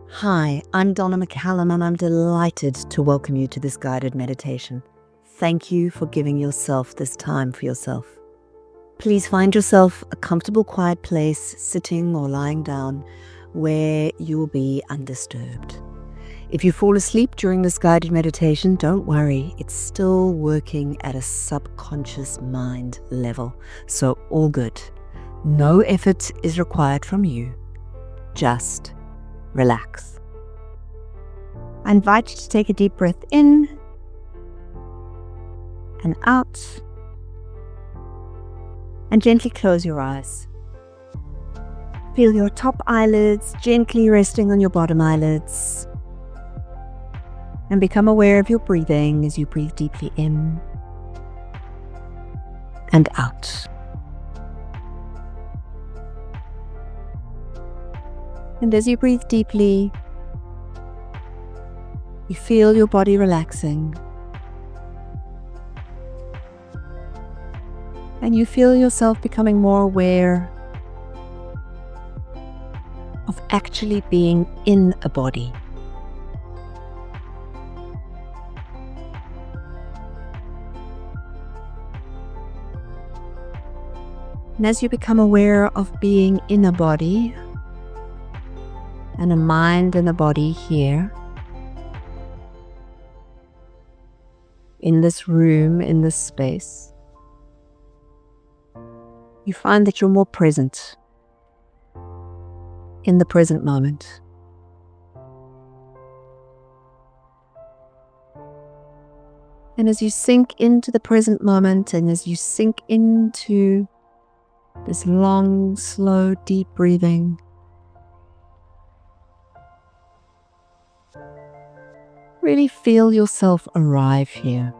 Hi, I'm Donna McCallum and I'm delighted to welcome you to this guided meditation. Thank you for giving yourself this time for yourself. Please find yourself a comfortable, quiet place, sitting or lying down, where you will be undisturbed. If you fall asleep during this guided meditation, don't worry, it's still working at a subconscious mind level, so all good. No effort is required from you. Just relax. I invite you to take a deep breath in and out, and gently close your eyes. Feel your top eyelids gently resting on your bottom eyelids, and become aware of your breathing as you breathe deeply in and out. And as you breathe deeply, you feel your body relaxing, and you feel yourself becoming more aware of actually being in a body. And as you become aware of being in a body, and a mind and a body here, in this room, in this space, you find that you're more present in the present moment. And as you sink into the present moment, and as you sink into this long, slow, deep breathing, really feel yourself arrive here.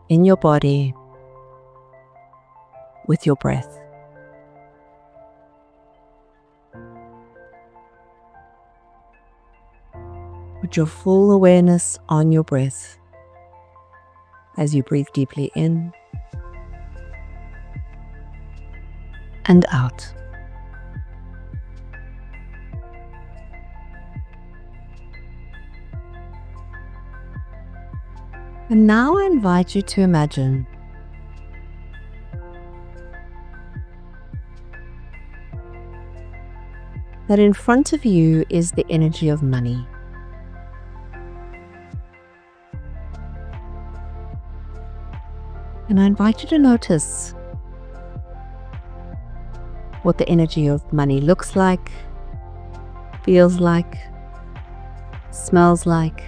In your body, with your breath. Put your full awareness on your breath as you breathe deeply in and out. And now I invite you to imagine that in front of you is the energy of money. And I invite you to notice what the energy of money looks like, feels like, smells like.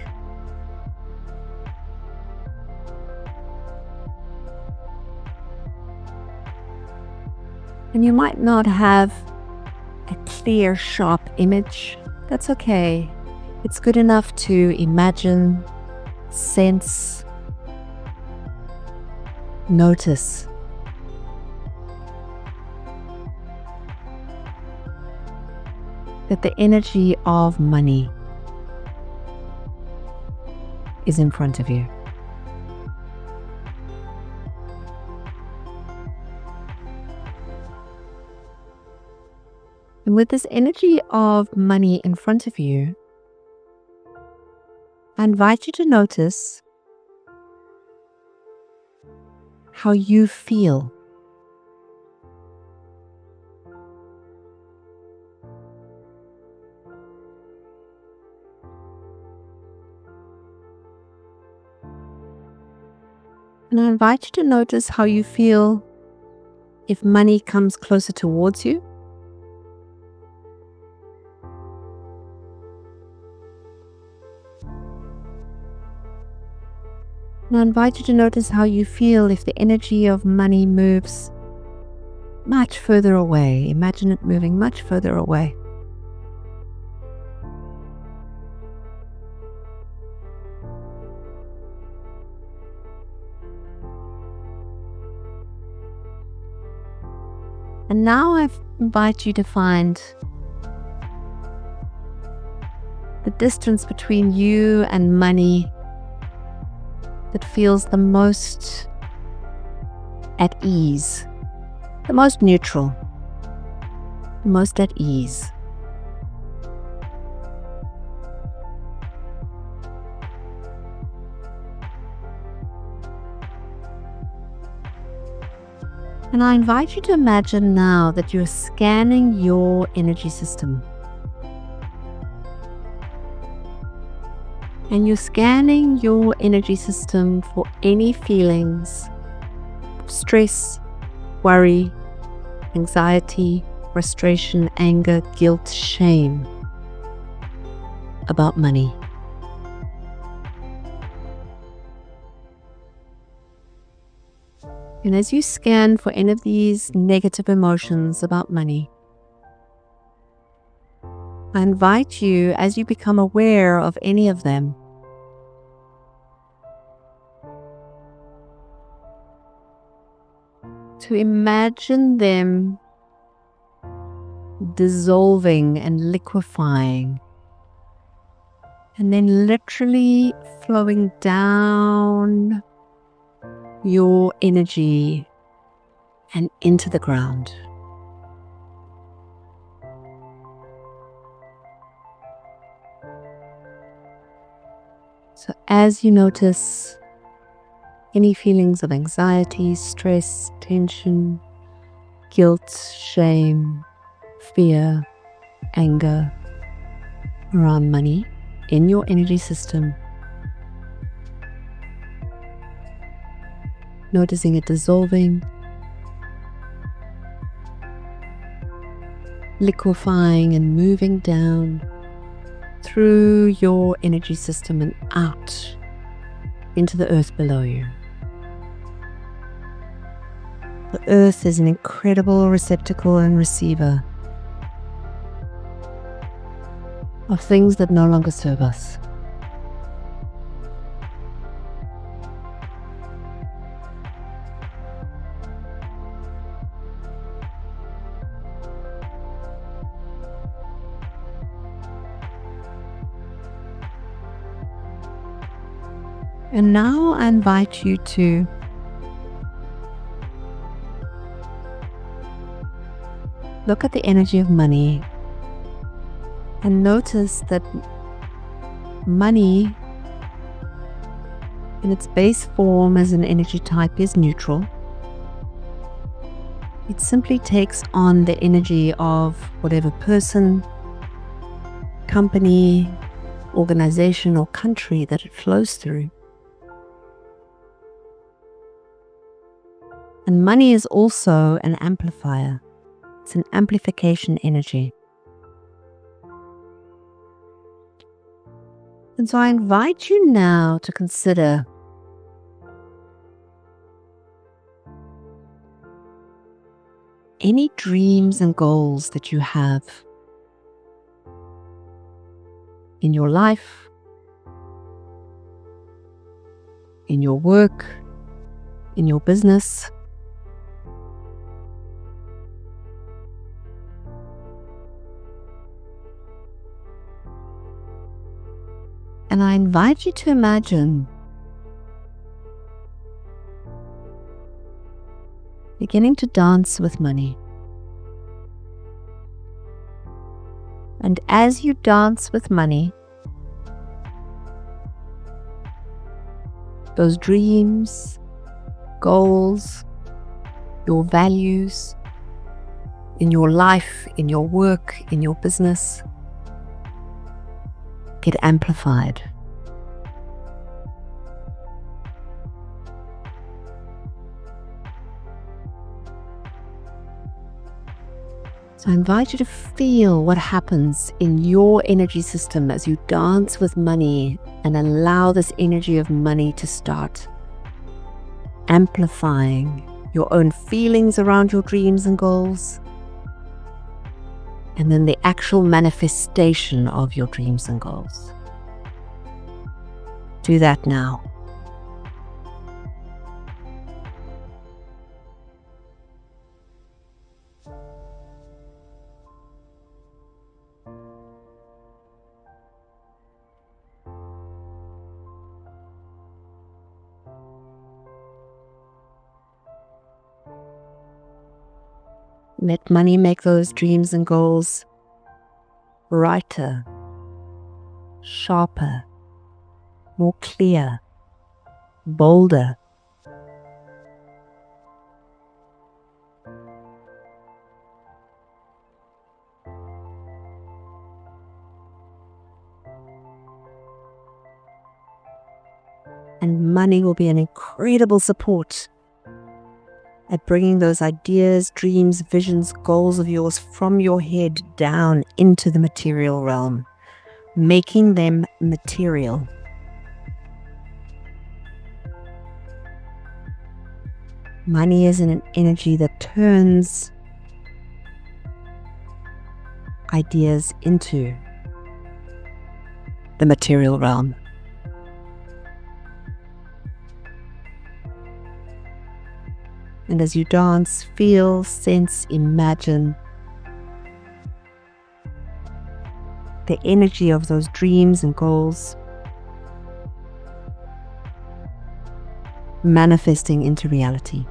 And you might not have a clear, sharp image. That's okay. It's good enough to imagine, sense, notice. That the energy of money is in front of you. And with this energy of money in front of you, I invite you to notice how you feel. And I invite you to notice how you feel if money comes closer towards you. And I invite you to notice how you feel if the energy of money moves much further away. Imagine it moving much further away. And now I invite you to find the distance between you and money that feels the most at ease, the most neutral. most at ease. And I invite you to imagine now that you're scanning your energy system. And you're scanning your energy system for any feelings of stress, worry, anxiety, frustration, anger, guilt, shame about money. And as you scan for any of these negative emotions about money, I invite you, as you become aware of any of them, to imagine them dissolving and liquefying, and then literally flowing down your energy and into the ground. So as you notice any feelings of anxiety, stress, tension, guilt, shame, fear, anger around money in your energy system, noticing it dissolving, liquefying and moving down through your energy system and out into the earth below you. The earth is an incredible receptacle and receiver of things that no longer serve us. And now I invite you to look at the energy of money and notice that money in its base form as an energy type is neutral. It simply takes on the energy of whatever person, company, organization, or country that it flows through. And money is also an amplifier. It's an amplification energy. And so I invite you now to consider any dreams and goals that you have in your life, in your work, in your business. And I invite you to imagine beginning to dance with money. And as you dance with money, those dreams, goals, your values in your life, in your work, in your business, get amplified. So I invite you to feel what happens in your energy system as you dance with money and allow this energy of money to start amplifying your own feelings around your dreams and goals, and then the actual manifestation of your dreams and goals. Do that now. Let money make those dreams and goals brighter, sharper, more clear, bolder. And money will be an incredible support at bringing those ideas, dreams, visions, goals of yours from your head down into the material realm, making them material. Money is an energy that turns ideas into the material realm. And as you dance, feel, sense, imagine the energy of those dreams and goals manifesting into reality.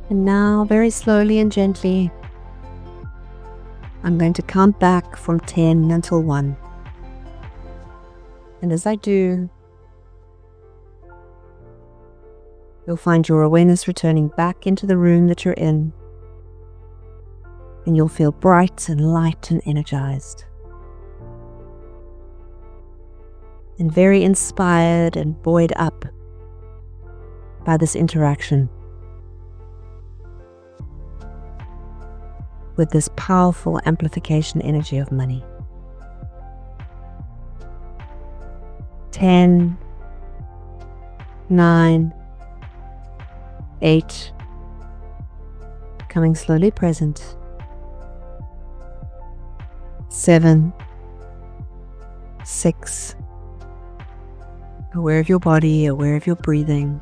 And now, very slowly and gently, I'm going to count back from 10 until 1. And as I do, you'll find your awareness returning back into the room that you're in. And you'll feel bright and light and energized. And very inspired and buoyed up by this interaction with this powerful amplification energy of money. 10, 9, 8, becoming slowly present. 7, 6, aware of your body, aware of your breathing.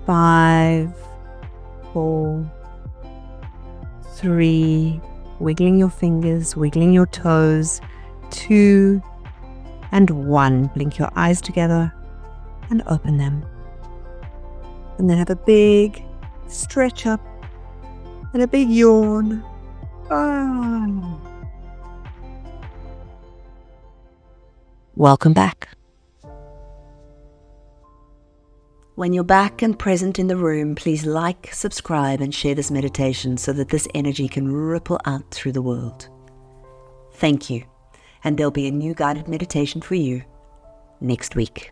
5, 4, 3, wiggling your fingers, wiggling your toes. 2 and 1. Blink your eyes together and open them. And then have a big stretch up and a big yawn. Welcome back. When you're back and present in the room, please like, subscribe, and share this meditation so that this energy can ripple out through the world. Thank you, and there'll be a new guided meditation for you next week.